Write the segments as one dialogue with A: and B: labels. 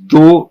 A: 2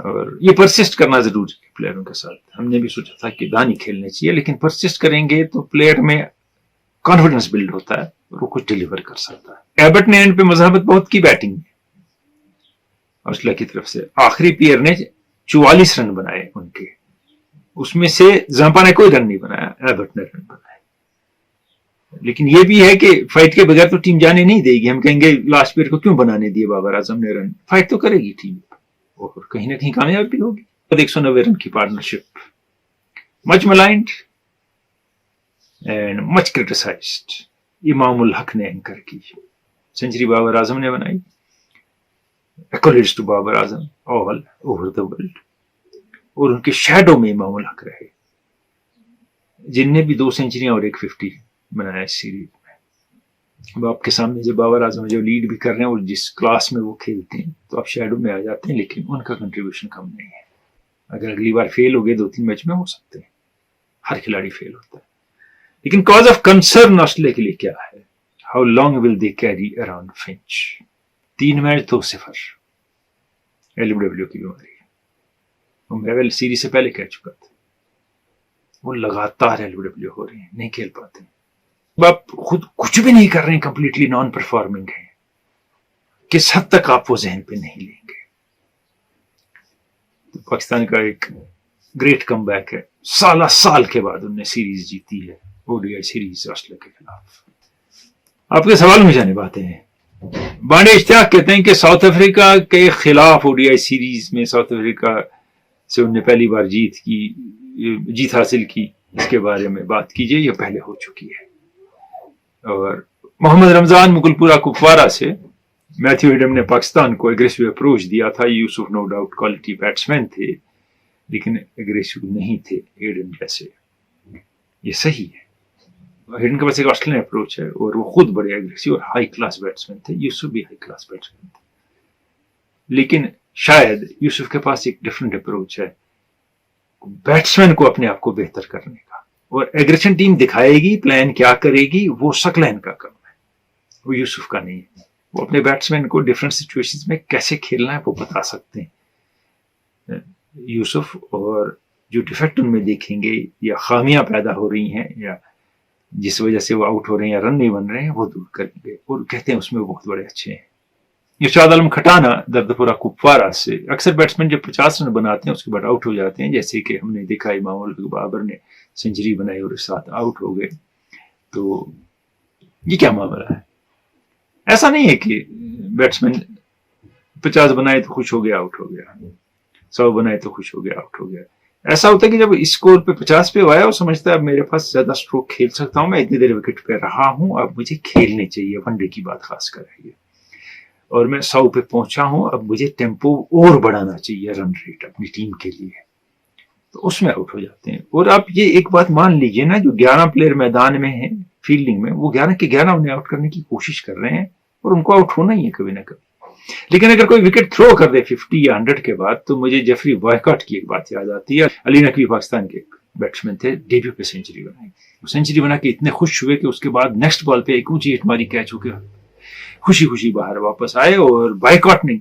A: اور یہ پرسسٹ کرنا ضروری ہے پلیئروں کے ساتھ. ہم نے بھی سوچا تھا کہ دانی کھیلنے چاہیے، لیکن پرسسٹ کریں گے تو پلیئر میں کانفیڈنس بلڈ ہوتا ہے اور وہ کچھ ڈیلیور کر سکتا ہے. ایبٹ نے اینڈ پہ مزاحمت بہت کی بیٹنگ میں، اوسلا کی طرف سے آخری پیئر نے 44 رن بنائے ان کے، اس میں سے زمپا نے کوئی رن نہیں بنایا، ایبٹ نے رن بنائے. لیکن یہ بھی ہے کہ فائٹ کے بغیر تو ٹیم جانے نہیں دے گی. ہم کہیں گے لاسٹ پیئر کو کیوں بنانے دیے بابر اعظم نے رن، فائٹ تو کرے گی ٹیم اور کہیں نہ کہیں کامیاب بھی ہوگی. 190 رن کی پارٹنرشپ، مچ ملائنڈ اینڈ مچ کرٹیسائزڈ. امام الحق نے اینکر کی، سینچری بابر اعظم نے بنائی. Accolades to Babar Azam all over the world. اور ان کے شیڈو میں امام الحق رہے، جن نے بھی 2 سینچریاں اور 1 50 بنایا اس سیریز میں. اب آپ کے سامنے جو بابر اعظم جو لیڈ بھی کر رہے ہیں اور جس کلاس میں وہ کھیلتے ہیں تو آپ شیڈو میں آ جاتے ہیں، لیکن ان کا کنٹریبیوشن کم نہیں ہے. اگر اگلی بار فیل ہو گئے 2-3 میچ میں ہو سکتے ہیں، ہر کھلاڑی فیل ہوتا ہے. لیکن کاز آف کنسرن آسٹریلیا کے لیے کیا ہے؟ How long will they carry around فنچ. 3 match 2-0 LBW کی بیماری. وہ میول سیریز سے پہلے کہہ چکا تھا، وہ لگاتار LBW ہو رہے ہیں، نہیں کھیل پاتے. آپ خود کچھ بھی نہیں کر رہے ہیں، کمپلیٹلی نان پرفارمنگ ہے. کس حد تک آپ وہ ذہن پہ نہیں لیں گے؟ تو پاکستان کا ایک گریٹ کم بیک ہے، سال کے بعد انہوں نے سیریز جیتی ہے، ODI سیریز آسٹریلیا کے خلاف. آپ کے سوال میں جانے باتیں ہیں. بانڈے اشتیاق کہتے ہیں کہ ساؤتھ افریقہ کے خلاف ODI سیریز میں ساؤتھ افریقہ سے انہوں نے پہلی بار جیت حاصل کی، اس کے بارے میں بات کیجئے، یہ پہلے ہو چکی ہے. اور محمد رمضان مغل پورہ کپوارہ سے میتھیو ہیڈم نے پاکستان کو اگریسو اپروچ دیا تھا. یوسف نو ڈاؤٹ کوالٹی بیٹسمین تھے لیکن اگریسو نہیں تھے ہیڈن جیسے. یہ صحیح ہے، ہیڈن کے پاس ایک آسٹریلین اپروچ ہے اور وہ خود بڑے اگریسو اور ہائی کلاس بیٹسمین تھے. یوسف بھی ہائی کلاس بیٹسمین تھے، لیکن شاید یوسف کے پاس ایک ڈفرنٹ اپروچ ہے بیٹسمین کو اپنے آپ کو بہتر کرنے کا. اور ایگریشن ٹیم دکھائے گی پلان کیا کرے گی، وہ سکلین کا کام ہے، وہ یوسف کا نہیں ہے. وہ اپنے بیٹسمین کو ڈفرنٹ سچویشنز میں کیسے کھیلنا ہے وہ بتا سکتے ہیں یوسف. اور جو ڈیفیکٹ ان میں دیکھیں گے یا خامیاں پیدا ہو رہی ہیں یا جس وجہ سے وہ آؤٹ ہو رہے ہیں یا رن نہیں بن رہے ہیں، وہ دور کریں گے. اور کہتے ہیں اس میں وہ بہت بڑے اچھے ہیں. ارشاد عالم کھٹانا دردپورہ کپوارہ سے، اکثر بیٹسمین جب 50 رن بناتے ہیں اس کے بعد آؤٹ ہو جاتے ہیں، جیسے کہ ہم نے دیکھا امام الحق بابر نے سینچری بنائی اور اس ساتھ آؤٹ ہو گئے. تو یہ کیا معاملہ ہے؟ ایسا نہیں ہے کہ بیٹسمین 50 بنائے تو خوش ہو گیا آؤٹ ہو گیا، 100 بنائے تو خوش ہو گیا آؤٹ ہو گیا. ایسا ہوتا ہے کہ جب اسکور پہ 50 پہ آیا وہ سمجھتا ہے اب میرے پاس زیادہ سٹروک کھیل سکتا ہوں، میں اتنی دیر وکٹ پہ رہا ہوں، اب مجھے کھیلنے چاہیے. ون ڈے کی بات خاص کر رہی ہے، اور میں 100 پہ پہنچا ہوں، اب مجھے ٹیمپو اور بڑھانا چاہیے، رن ریٹ اپنی ٹیم کے لیے. تو اس میں آؤٹ ہو جاتے ہیں. اور آپ یہ ایک بات مان لیجئے نا، جو 11 پلیئر میدان میں ہیں فیلڈنگ میں، وہ 11 کے 11 انہیں آؤٹ کرنے کی کوشش کر رہے ہیں اور ان کو آؤٹ ہونا ہی ہے کبھی نہ کبھی. لیکن اگر کوئی وکٹ تھرو کر دے 50 یا 100 کے بعد، تو مجھے جیفری بوائکاٹ کی ایک بات یاد آتی ہے. علی نقوی پاکستان کے ایک بیٹسمین تھے، ڈیبیو پہ سینچری بنائی. وہ سینچری بنا کے اتنے خوش ہوئے کہ اس کے بعد نیکسٹ بال پہ ایک اونچی ہٹ ماری کیچ ہو کے خوشی باہر واپس آئے. اور بائیکاٹ نے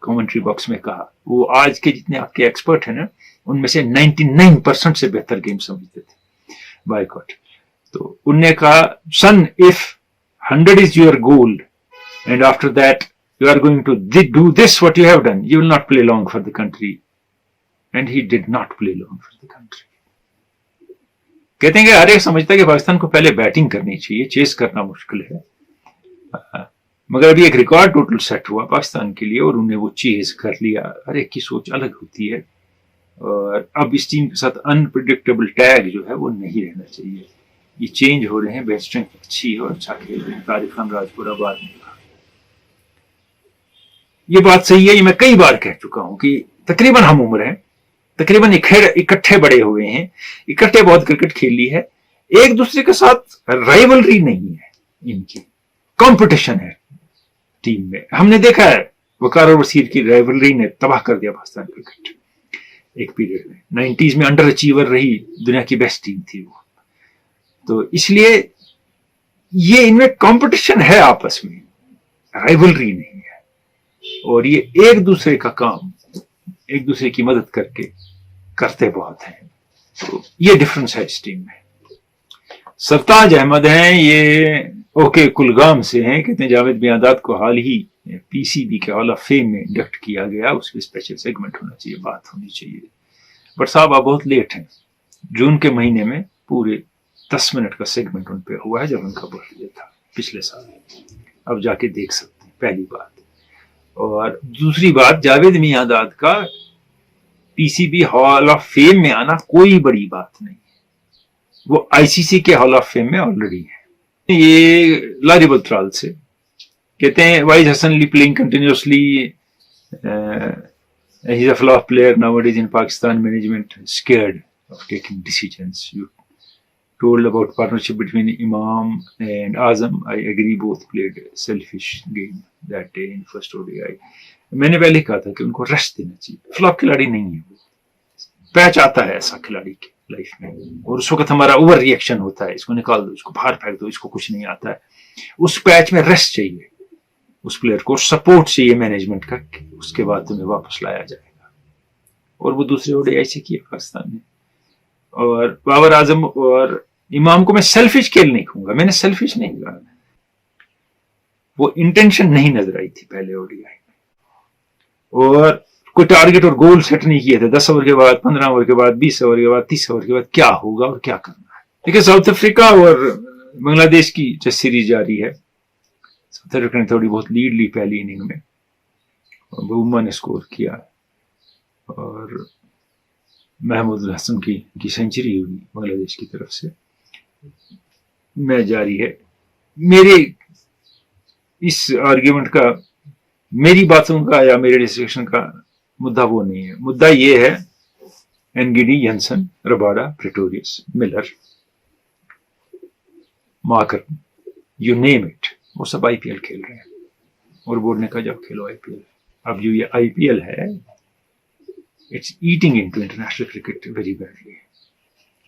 A: کامنٹری باکس میں کہا، وہ آج کے جتنے آپ کے ایکسپرٹ ہیں نا ان میں سے 99% سے بہتر گیم سمجھتے تھے بائیکاٹ. تو انہوں نے کہا، سن if 100 is your goal and after that you are going to do this what you have done, you will not play long for the country. And he did not play long for the country. کہتے ہیں کہ ہر ایک سمجھتا ہے کہ پاکستان کو پہلے batting کرنی چاہیے، چیز کرنا مشکل ہے، مگر ابھی ایک ریکارڈ ٹوٹل سیٹ ہوا پاکستان کے لیے اور انہیں وہ چیز کر لیا. ہر ایک کی سوچ الگ ہوتی ہے، اور اب اس ٹیم کے ساتھ انپریڈکٹیبل ٹیگ جو ہے وہ نہیں رہنا چاہیے. یہ چینج ہو رہے ہیں، بیسٹ اسٹرینتھ اچھی ہے اور اچھا کھیل رہے ہیں. طارق خان راجپور آباد نے کہا، یہ بات صحیح ہے. یہ میں کئی بار کہہ چکا ہوں کہ تقریباً ہم عمر ہیں، تقریباً اکٹھے بڑے ہوئے ہیں، اکٹھے بہت کرکٹ کھیل لی ہے. ایک دوسرے کے ساتھ رائیولری نہیں ہے، ان کی کمپٹیشن ہے ٹیم میں. ہم نے دیکھا ہے وقار اور وسیر کی رائیولری نے تباہ کر دیا پاکستان کرکٹ ایک پیریڈ میں. 90s میں انڈر اچیور رہی، دنیا کی بیسٹ ٹیم تھی وہ. تو اس لیے یہ ان میں کمپٹیشن ہے آپس میں، رائیولری نہیں ہے. اور یہ ایک دوسرے کا کام ایک دوسرے کی مدد کر کے کرتے بہت ہیں. تو یہ ڈفرنس ہے اس ٹیم میں. سرتاج احمد ہیں, یہ اوکے کلگام سے ہیں. کہتے ہیں جاوید میانداد کو حال ہی پی سی بی کے ہال آف فیم میں انڈکٹ کیا گیا, اس پہ اسپیشل سیگمنٹ ہونا چاہیے, بات ہونی چاہیے. بٹ صاحب آپ بہت لیٹ ہیں. جون کے مہینے میں پورے 10 منٹ کا سیگمنٹ ان پہ ہوا ہے جب ان کا برتھ ڈے تھا پچھلے سال. اب جا کے دیکھ سکتے ہیں, پہلی بات. اور دوسری بات, جاوید میانداد کا P C B hall of fame میں آنا کوئی بڑی بات نہیں, وہ آئی سی سی کے ہال آف فیم میں آلریڈی ہے. یہ لاری بلترال سے کہتے ہیں وائز Hasan Ali playing continuously, he is a flop player nowadays in Pakistan. Management scared of taking decisions. You told about partnership between Imam and Azam. I agree, both played a selfish game that day in first ODI. میں نے پہلے کہا تھا کہ ان کو رش دینا چاہیے. Flop کھلاڑی نہیں ہے, وہ پیچ آتا ہے ایسا کھلاڑی کی لائف میں, اور اس وقت ہمارا اوور ری ایکشن ہوتا ہے, اس کو نکال دو, اس کو باہر پھینک دو, اس کو کچھ نہیں آتا ہے. اس پیچ میں رش چاہیے اس پلیئر کو, سپورٹ چاہیے مینجمنٹ کا, اس کے بعد تمہیں واپس لایا جائے گا. اور وہ دوسرے اوڈی آئی سے کیا پاکستان نے. اور بابر اعظم اور امام کو میں سیلفش کھیل نہیں کہوں گا, میں نے سیلفش نہیں کہا, وہ انٹینشن نہیں نظر آئی تھی پہلے اوڈی آئی میں, اور کوئی ٹارگٹ اور گول سیٹ نہیں کیے تھے 10 اوور کے بعد, 15 اوور کے بعد, 20 اوور کے بعد, 30 اوور کے بعد کیا ہوگا اور کیا کرنا ہے. دیکھیے ساؤتھ افریقہ اور بنگلہ دیش کی جو سیریز جاری ہے, ساؤتھ افریقہ نے تھوڑی بہت لیڈ لی پہلی اننگ میں, بوما نے اسکور کیا, اور محمود الحسن کی سینچری ہوئی بنگلہ دیش کی طرف سے. میں جاری ہے. میرے اس آرگیومنٹ کا, میری باتوں کا یا میرے ڈسکشن کا مدعا وہ نہیں ہے. مدعا یہ ہے NGD, Jansen, Rabada, Pretorius, Miller, Markram, you name it, وہ سب آئی پی ایل کھیل رہے ہیں. اور بورڈ نے کہا جب کھیلو آئی پی ایل. اب جو یہ آئی پی ایل ہے, it's eating into international cricket very badly,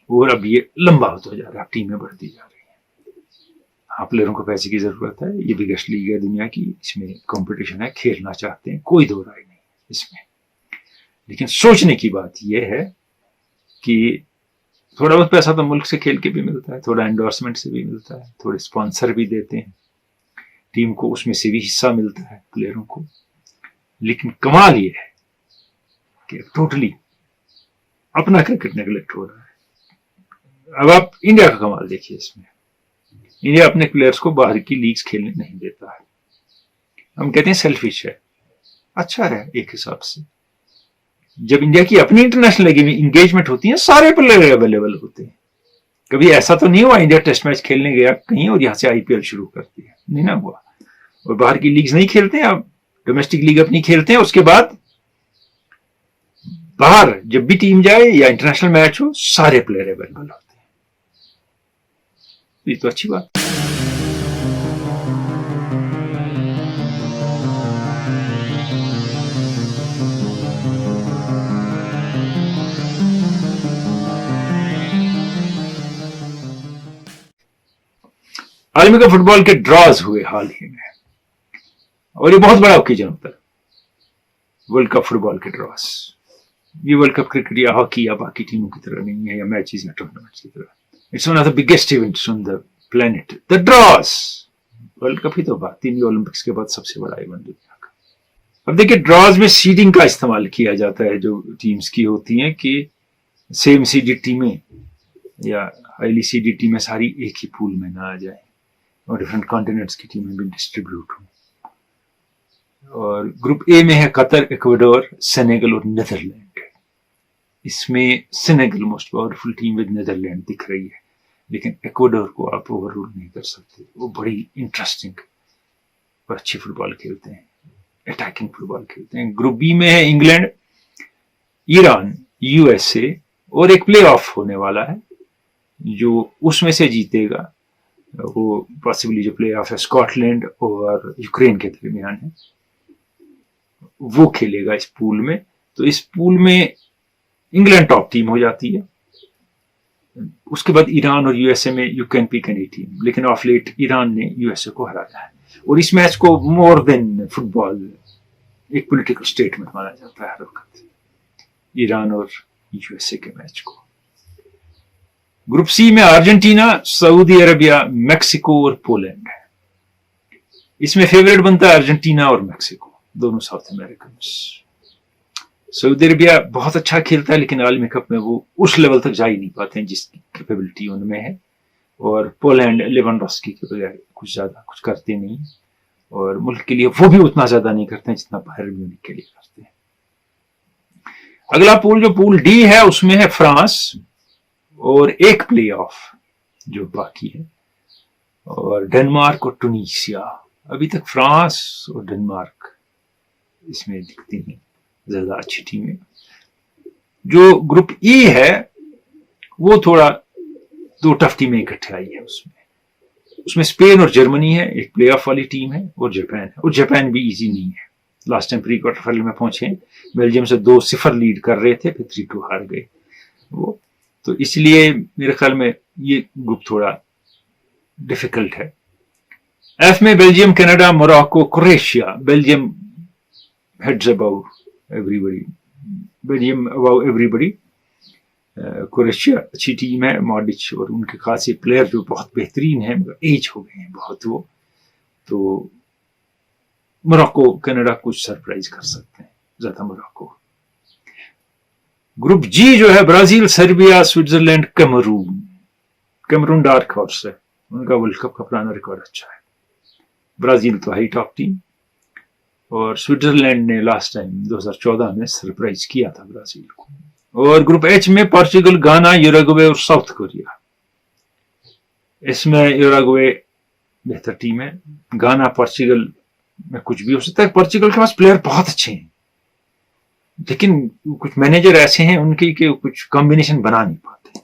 A: اور اب یہ لمبا ہوتا جا رہا ہے, ٹیمیں بڑھتی جا رہی ہیں. ہاں پلیئروں کو پیسے کی ضرورت ہے, یہ بگیسٹ لیگ ہے دنیا کی, اس میں کمپٹیشن ہے, کھیلنا چاہتے ہیں, کوئی دو رائے نہیں اس میں. لیکن سوچنے کی بات یہ ہے کہ تھوڑا بہت پیسہ تو ملک سے کھیل کے بھی ملتا ہے, تھوڑا انڈورسمنٹ سے بھی ملتا ہے, تھوڑے اسپانسر بھی دیتے ہیں ٹیم کو, اس میں سے بھی حصہ ملتا ہے پلیئروں کو. لیکن کمال یہ ہے کہ ٹوٹلی اپنا کرکٹ نیگلیکٹ ہو رہا ہے. اب آپ انڈیا کا کمال دیکھیے, اس میں انڈیا اپنے پلیئرز کو باہر کی لیگز کھیلنے نہیں دیتا ہے. ہم کہتے ہیں سیلفش ہے, اچھا ہے ایک حساب سے. جب انڈیا کی اپنی انٹرنیشنل لیگ میں انگیجمنٹ ہوتی ہے, سارے پلیئر اویلیبل ہوتے ہیں. کبھی ایسا تو نہیں ہوا انڈیا ٹیسٹ میچ کھیلنے گیا کہیں اور یہاں سے آئی پی ایل شروع کر دیا, نہیں نہ ہوا. اور باہر کی لیگز نہیں کھیلتے ہیں, آپ ڈومیسٹک لیگ اپنی کھیلتے ہیں, اس کے بعد باہر جب بھی ٹیم جائے یا انٹرنیشنل میچ ہو سارے پلیئر اویلیبل ہوتے ہیں. یہ تو اچھی بات. عالمی کپ فٹ بال کے ڈراز ہوئے حال ہی میں, اور یہ بہت بڑا اوکیجن ہوتا ہے ورلڈ کپ فٹ بال کے ڈراز. یہ ورلڈ کپ کرکٹ یا ہاکی یا باقی ٹیموں کی طرح نہیں ہے, یا میچز یا ٹورنامنٹس کی طرح. It's one of the biggest events on the planet, the draws. World cup ہی تو بات, 3 اولمپکس کے بعد سب سے بڑا ایونٹ دنیا کا. اب دیکھیں ڈراز میں سیڈنگ کا استعمال کیا جاتا ہے, جو ٹیمز کی ہوتی ہیں کہ سیم سیڈڈ ٹیمیں یا ہائیلی سیڈڈ ٹیمیں ساری ایک ہی پول میں نہ آ جائیں, اور ڈفرنٹ کانٹیننٹس کی ٹیمیں بھی ڈسٹریبیوٹ ہوں. اور گروپ اے میں ہے قطر, ایکویڈور, سینیگل اور نیدرلینڈ. اس میں Senegal most powerful team with Netherlands دکھ رہی ہے, لیکن ایکویڈور کو آپ اوور رول نہیں کر سکتے. وہ بڑی انٹرسٹنگ اور اچھی فٹ بال کھیلتے ہیں, اٹیکنگ فٹ بال کھیلتے ہیں. گروپ بی میں ہے England, Iran, U S A, اور ایک پلے آف ہونے والا ہے جو اس میں سے جیتے گا وہ پاسبلی جو پلے آف ہے اسکاٹ لینڈ اور یوکرین کے درمیان ہے, وہ کھیلے گا اس پول میں. تو اس پول میں انگلینڈ ٹاپ ٹیم ہو جاتی ہے, اس کے بعد ایران اور یو ایس اے میں you can pick any team, لیکن آف لیٹ ایران نے یو ایس اے کو ہرایا ہے. اور اس میچ کو مور دین فٹ بال ایک پولیٹیکل اسٹیٹمنٹ مانا جاتا ہے ہر وقت. ایران اور یو ایس اے کے میچ کو. گروپ سی میں ارجنٹینا، سعودی عربیہ، میکسیکو اور پولینڈ ہے. اس میں فیوریٹ بنتا ہے ارجنٹینا اور میکسیکو، دونوں ساؤتھ امریکنس. سعودی عربیہ بہت اچھا کھیلتا ہے لیکن عالمی کپ میں وہ اس لیول تک جا ہی نہیں پاتے ہیں جس کی کیپیبلٹی ان میں ہے. اور پولینڈ لیونڈوسکی کے بغیر کچھ زیادہ کچھ کرتے نہیں، اور ملک کے لیے وہ بھی اتنا زیادہ نہیں کرتے ہیں جتنا باہر میونک کے لیے کرتے ہیں. اگلا پول جو پول ڈی ہے اس میں ہے فرانس اور ایک پلے آف جو باقی ہے، اور ڈنمارک اور ٹونیشیا. ابھی تک فرانس اور ڈنمارک اس میں دکھتی ہیں زیادہ اچھی ٹیمیں. جو گروپ ای ہے وہ تھوڑا دو ٹف ٹیمیں اکٹھے آئی ہیں. اس میں اسپین اور جرمنی ہے، ایک پلے آف والی ٹیم ہے، اور جاپان ہے. اور جاپان بھی ایزی نہیں ہے، last time pre quarter final میں پہنچے، بیلجیم سے 2-0 لیڈ کر رہے تھے، پھر 3-2 ہار گئے وہ. تو اس لیے میرے خیال میں یہ گروپ تھوڑا ڈیفیکلٹ ہے. ایف میں بیلجیم، کینیڈا، موراکو، کروشیا. بیلجیم ہیڈز ابو ایوری بڑی، بیلجیم ابو ایوری بڑی. کروشیا اچھی ٹیم ہے، ماڈرچ اور ان کے خاصے پلیئر جو بہت بہترین ہیں مگر ایج ہو گئے ہیں بہت وہ. تو موراکو کینیڈا کچھ سرپرائز کر سکتے ہیں زیادہ موراکو. گروپ جی جو ہے Brazil, Serbia, Switzerland, Cameroon. Cameroon dark horse ہے، ان کا ورلڈ کپ کا پرانا ریکارڈ اچھا ہے. برازیل تو ہائی ٹاپ ٹیم، اور سوئٹزرلینڈ نے لاسٹ ٹائم 2014 میں سرپرائز کیا تھا برازیل کو. اور گروپ ایچ میں پورچوگل، گانا، یوراگوے اور ساؤتھ کوریا. اس میں یوراگوے بہتر ٹیم ہے. گانا پورچوگل میں کچھ بھی ہو سکتا ہے. پورچوگل کے پاس پلیئر بہت اچھے ہیں لیکن کچھ مینیجر ایسے ہیں ان کی کہ کچھ کمبینیشن بنا نہیں پاتے،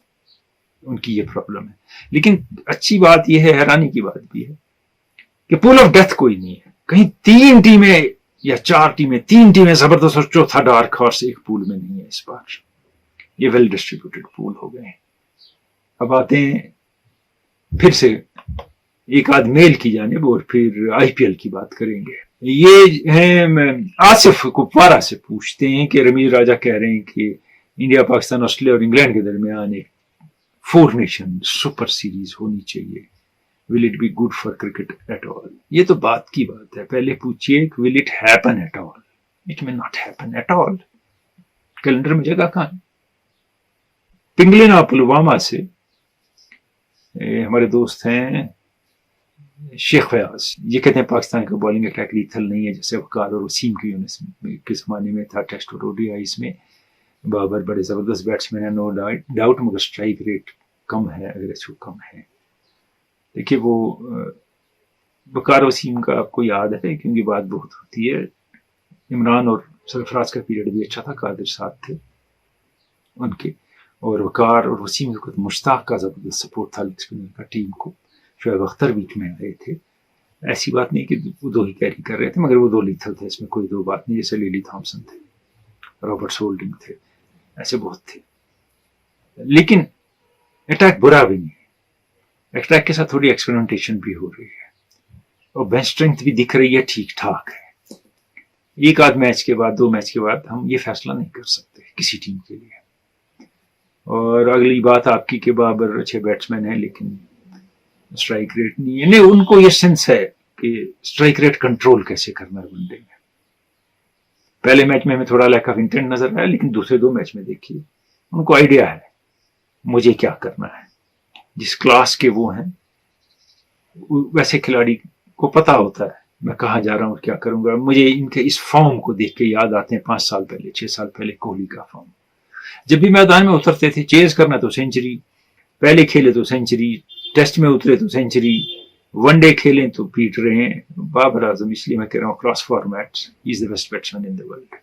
A: ان کی یہ پرابلم ہے. لیکن اچھی بات یہ ہے، حیرانی کی بات بھی ہے کہ پول آف ڈیتھ کوئی نہیں ہے. کہیں 3 ٹیمیں یا 4 ٹیمیں، 3 ٹیمیں زبردست اور چوتھا ڈارک ہارس ایک پول میں نہیں ہے اس بار. یہ ویل ڈسٹریبیوٹیڈ پول ہو گئے ہیں. اب آتے ہیں پھر سے ایک آدھ میل کی جانب اور پھر آئی پی ایل کی بات کریں گے. یہ ہیں آصف کپوارہ سے پوچھتے ہیں کہ رمیز راجہ کہہ رہے ہیں کہ انڈیا، پاکستان، آسٹریلیا اور انگلینڈ کے درمیان ایک 4 نیشن سپر سیریز ہونی چاہیے. Will it be good for cricket at all? یہ تو بات کی بات ہے. پہلے پوچھئے کہ will it happen at all? It may not happen at all. Calendar میں جگہ کہاں؟ پنگلین پلوامہ سے ہمارے دوست ہیں شیخ فیاض. یہ کہتے ہیں پاکستان کا بالنگ اٹیک لیتھل نہیں ہے جیسے وقار اور وسیم کے زمانے میں تھا ٹیسٹ اور اوڈی آئیز میں. بابر بڑے زبردست بیٹسمین ہیں، نو ڈاؤٹ، مگر اسٹرائک ریٹ کم ہے، اگریسو کم ہے. دیکھیے وہ وقار وسیم کا آپ کو یاد ہے کہ ان کی بات بہت ہوتی ہے. عمران اور سرفراز کا پیریڈ بھی اچھا تھا، قادر ساتھ تھے ان کے، اور وقار اور وسیم کے مشتاق کا زبردست سپورٹ تھا لیگ اسپنر کا ٹیم کو. شعیب اختر بیچ میں آئے تھے. ایسی بات نہیں کہ وہ 2 ہی کیری کر رہے تھے، مگر وہ 2 لیتھل تھے، اس میں کوئی 2 بات نہیں. جیسے لیلی تھامسن تھے، رابرٹ ہولڈنگ تھے، ایسے بہت تھے. لیکن اٹیک برا بھی نہیں ہے، اٹیک کے ساتھ تھوڑی ایکسپیریمنٹیشن بھی ہو رہی ہے اور بینچ اسٹرینتھ بھی دکھ رہی ہے ٹھیک ٹھاک ہے. ایک آدھ میچ کے بعد، 2 میچ کے بعد ہم یہ فیصلہ نہیں کر سکتے کسی ٹیم کے لیے. اور اگلی بات آپ کی کہ بابر اچھے بیٹسمین ہیں لیکن اسٹرائک ریٹ نہیں ہے. نہیں، ان کو یہ سینس ہے کہ اسٹرائک ریٹ کنٹرول کیسے کرنا ہے ون ڈے میں. پہلے میچ میں ہمیں تھوڑا لیک آف انٹینٹ نظر آیا، لیکن دوسرے 2 میچ میں دیکھیے ان کو آئیڈیا ہے مجھے کیا کرنا ہے. جس کلاس کے وہ ہیں ویسے کھلاڑی کو پتا ہوتا ہے میں کہاں جا رہا ہوں اور کیا کروں گا. مجھے ان کے اس فارم کو دیکھ کے یاد آتے ہیں 5 سال پہلے، 6 سال پہلے کوہلی کا فارم. جب بھی میدان میں اترتے تھے، چیز کرنا تو سینچری، پہلے کھیلے تو سینچری، ٹیسٹ میں اترے تو سینچری، ون ڈے کھیلیں تو پیٹ رہے ہیں. بابر اعظم، اس لیے میں کہہ رہا ہوں cross format is the best batsman in the world.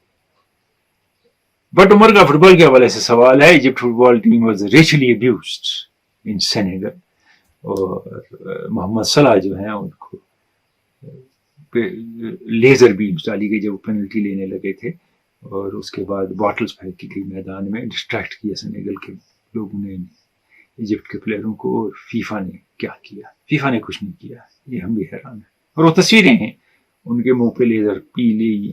A: But Umar کا فٹ بال کے حوالے سے سوال ہے. Egypt football team was richly abused in Senegal, اور محمد صلاح جو ہیں ان کو لیزر بیمز ڈالی گئی جب وہ پینلٹی لینے لگے تھے، اور اس کے بعد باٹلز پھینکی گئی میدان میں. ڈسٹریکٹ کیا سینیگل کے لوگوں نے ایجپٹ کے پلیئروں کو، اور فیفا نے کیا کیا؟ فیفا نے کچھ نہیں کیا. یہ ہم بھی حیران ہیں. اور وہ تصویریں ہیں ان کے منہ پہ لیزر پیلی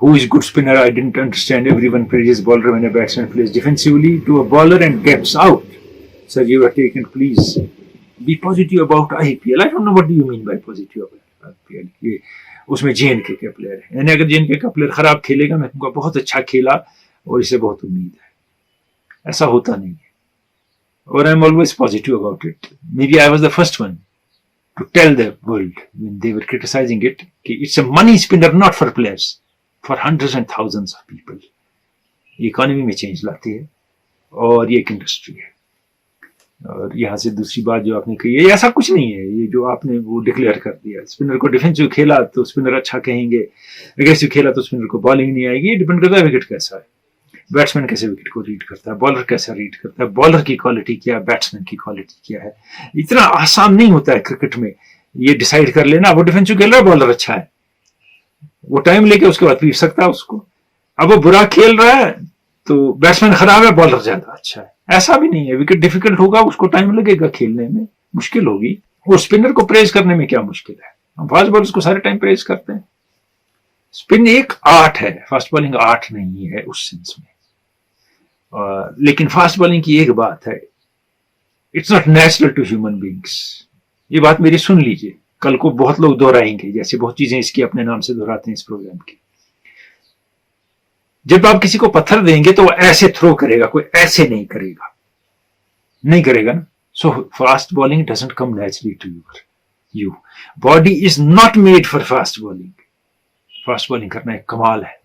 A: who is good spinner, I didn't understand. Everyone praises bowler when a batsman plays defensively to a bowler and gets out. Sir, you are taken, please be positive about IPL. I don't know what do you mean by positive about IPL. اس میں JNK کا player ہے, یعنی اگر JNK کا player خراب کھیلے گا میں کہوں گا بہت اچھا کھیلا اور اسے بہت امید ہے. ایسا ہوتا نہیں ہے. اور I am always positive about it. Maybe I was the first one to tell the world when they were criticizing it کہ it's a money spinner not for players, for hundreds and thousands of people. یہ economy میں change لاتی ہے اور یہ ایک industry ہے. اور یہاں سے دوسری بات جو آپ نے کہی ہے, ایسا کچھ نہیں ہے یہ جو آپ نے وہ ڈکلیئر کر دیا. اسپنر کو ڈیفینسو کھیلا تو اسپنر اچھا کہیں گے, اگریسو کھیلا تو اسپنر کو بالنگ نہیں آئے گی. یہ ڈیپینڈ کرتا ہے وکٹ کیسا ہے, بیٹسمین کیسے وکٹ کو ریڈ کرتا ہے, بالر کیسا ریڈ کرتا ہے, بالر کی کوالٹی کیا ہے, بیٹسمین کی کوالٹی کیا ہے. اتنا آسان نہیں ہوتا ہے کرکٹ میں یہ ڈیسائیڈ کر لینا وہ ڈیفینسو کھیل رہا ہے بالر اچھا ہے, وہ ٹائم لے کے اس کے بعد پیٹ سکتا ہے اس کو. اب وہ برا کھیل رہا ہے تو بیٹسمین خراب ہے, بالر زیادہ اچھا ہے. ایسا بھی نہیں ہے. وکٹ ڈیفیکلٹ ہوگا, اس کو ٹائم لگے گا کھیلنے میں, مشکل ہوگی. اور اسپنر کو پریز کرنے میں کیا مشکل ہے, ہم فاسٹ بالرز کو سارے ٹائم پریز کرتے ہیں. اسپن ایک آرٹ ہے, فاسٹ بالنگ آرٹ نہیں ہے اس سینس میں. لیکن فاسٹ بالنگ کی ایک بات ہے, it's not natural to human beings. یہ بات میری سن لیجئے, کل کو بہت لوگ دہرائیں گے, جیسے بہت چیزیں اس کی اپنے نام سے دہراتے ہیں اس پروگرام کی. جب آپ کسی کو پتھر دیں گے تو وہ ایسے تھرو کرے گا, کوئی ایسے نہیں کرے گا, نہیں کرے گا نا. So fast bowling doesn't come naturally to you. Body is not made for fast bowling. Fast bowling کرنا ایک کمال ہے,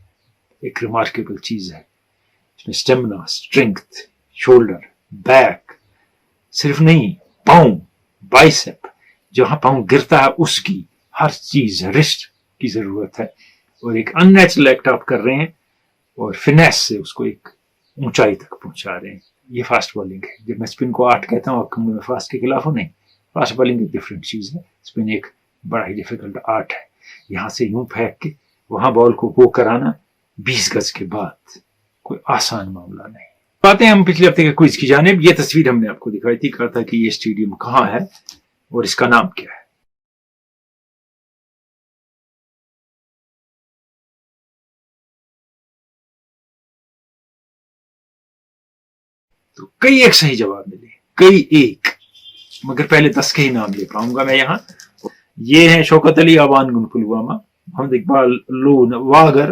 A: ایک ریمارکیبل چیز ہے. اس میں اسٹیمنا, اسٹرینگتھ, شولڈر, بیک, صرف نہیں پاؤں, بائسپ, جہاں پاؤں گرتا ہے اس کی ہر چیز, رسٹ کی ضرورت ہے. اور ایک ان نیچرل ایکٹ آپ کر رہے ہیں اور فنیس سے اس کو ایک اونچائی تک پہنچا رہے ہیں. یہ فاسٹ بالنگ ہے. جب میں اسپن کو آرٹ کہتا ہوں, آپ کو میں فاسٹ کے خلاف ہوں نہیں. فاسٹ بالنگ ایک ڈفرینٹ چیز ہے, اسپن ایک بڑا ہی ڈیفیکلٹ آرٹ ہے. یہاں سے یوں پھینک کے وہاں بال کو وہ کرانا 20 گز کے بعد کوئی آسان معاملہ نہیں. آتے ہیں ہم پچھلے ہفتے کے کوئز کی جانب. یہ تصویر ہم نے آپ کو دکھائی تھی, کہا تھا کہ یہ اسٹیڈیم کہاں ہے اور اس کا نام کیا ہے. تو کئی ایک صحیح جواب ملے, کئی ایک, مگر پہلے 10 کے ہی نام لے پاؤں گا میں یہاں. یہ ہیں شوکت علی آبان گن پلوامہ, محمد اقبال لون واگر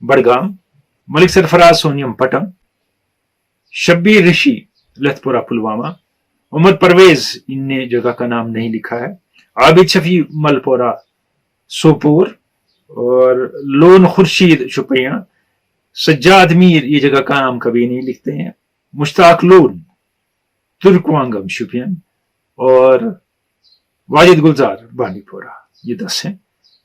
A: بڑگام, ملک سرفراز سونیم پٹم, شبیر رشی لت پورہ پلوامہ, محمد پرویز ان نے جگہ کا نام نہیں لکھا ہے, عابد شفیع مل پورہ سوپور, اور لون خورشید شپیاں, سجاد میر یہ جگہ کا نام کبھی نہیں لکھتے ہیں, مشتاق لون ترکوانگم شپین, اور واجد گلزار بانڈی پورہ. یہ 10 ہیں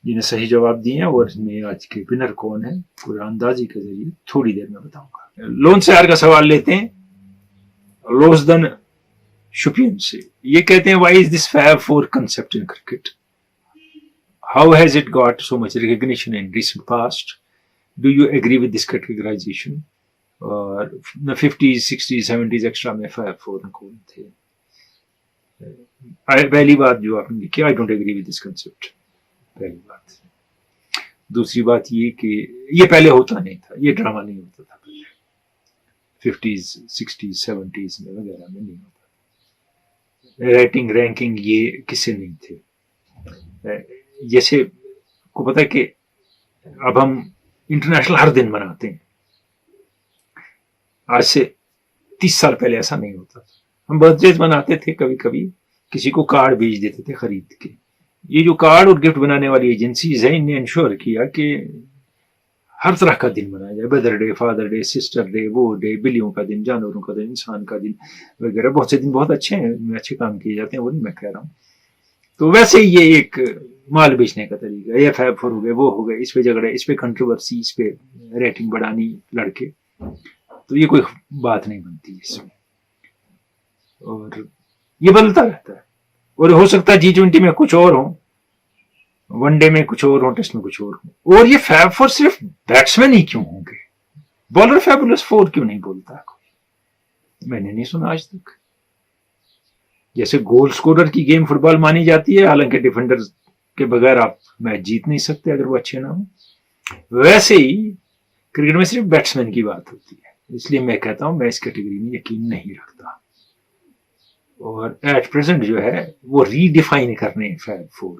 A: جنہیں صحیح جواب دیے ہیں, اور اس میں آج کے ونر کون ہے قرآن اندازی کے ذریعے تھوڑی دیر میں بتاؤں گا. لون سیار کا سوال لیتے ہیں روزدن شپین سے. یہ کہتے ہیں, why is this fab four concept in cricket, how has it got so much recognition in recent past, do you agree with this categorisation. اور 50s 60s 70s ایکسٹرا میں فیب فور کون تھے. پہلی بات جو آپ نے لکھی, I don't agree with this concept, پہلی بات. دوسری بات یہ کہ یہ پہلے ہوتا نہیں تھا, یہ ڈرامہ نہیں ہوتا تھا پہلے 50s 60s 70s میں وغیرہ میں نہیں ہوتا. ریٹنگ رینکنگ یہ کسے نہیں تھے. جیسے کو پتا ہے کہ اب ہم انٹرنیشنل ہر دن مناتے ہیں, آج سے 30 سال پہلے ایسا نہیں ہوتا تھا. ہم برتھ ڈیز مناتے تھے, کبھی کبھی کسی کو کارڈ بھیج دیتے تھے خرید کے. یہ جو کارڈ اور گفٹ بنانے والی ایجنسیز ہیں, ان نے انشور کیا کہ ہر طرح کا دن منایا جائے, brother day, father day, sister day, وہ ڈے, بلیوں کا دن, جانوروں کا دن, انسان کا دن وغیرہ. بہت سے دن بہت اچھے ہیں, اچھے کام کیے جاتے ہیں, وہ نہیں میں کہہ رہا ہوں. تو ویسے یہ ایک مال بیچنے کا طریقہ ہے. یہ فیب فور ہو گئے, وہ ہو گئے, اس پہ جھگڑے, اس پہ کنٹروورسی, اس پہ ریٹنگ بڑھانی لڑکے, تو یہ کوئی بات نہیں بنتی اس میں. اور یہ بدلتا رہتا ہے, اور ہو سکتا ہے G20 میں کچھ اور ہوں, ون ڈے میں کچھ اور ہوں, ٹیسٹ میں کچھ اور ہوں. اور یہ فیب فور صرف بیٹسمین ہی کیوں ہوں گے, بالر فیبولس فور کیوں نہیں بولتا کوئی, میں نے نہیں سنا آج تک. جیسے گول سکورر کی گیم فٹ بال مانی جاتی ہے, حالانکہ ڈیفینڈر کے بغیر آپ میچ جیت نہیں سکتے اگر وہ اچھے نہ ہوں, ویسے ہی کرکٹ میں صرف بیٹسمین کی بات ہوتی ہے. اس لیے میں کہتا ہوں میں اس کیٹیگری میں یقین نہیں رکھتا. اور ایٹ پریزنٹ جو ہے وہ ری ڈیفائن کرنے fab four,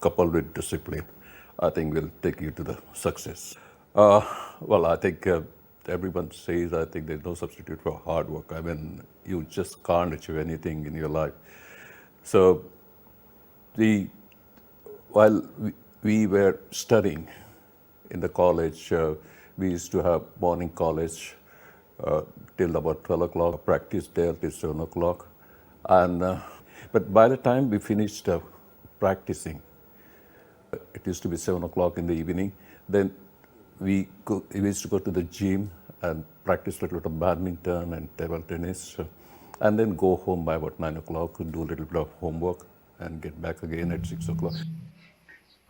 B: coupled with discipline, I think will take you to the success. Well, I think everyone says, I think there's no substitute for hard work. I mean, you just can't achieve anything in your life. So, while we were studying in the college, we used to have morning college till about 12 o'clock, practice there till 7 o'clock. And but by the time we finished practicing, it used to be 7 o'clock in the evening. Then we used to go to the gym and practice a little bit of badminton and table tennis, and then go home by about 9 o'clock and do a little bit of homework and get back again at 6 o'clock.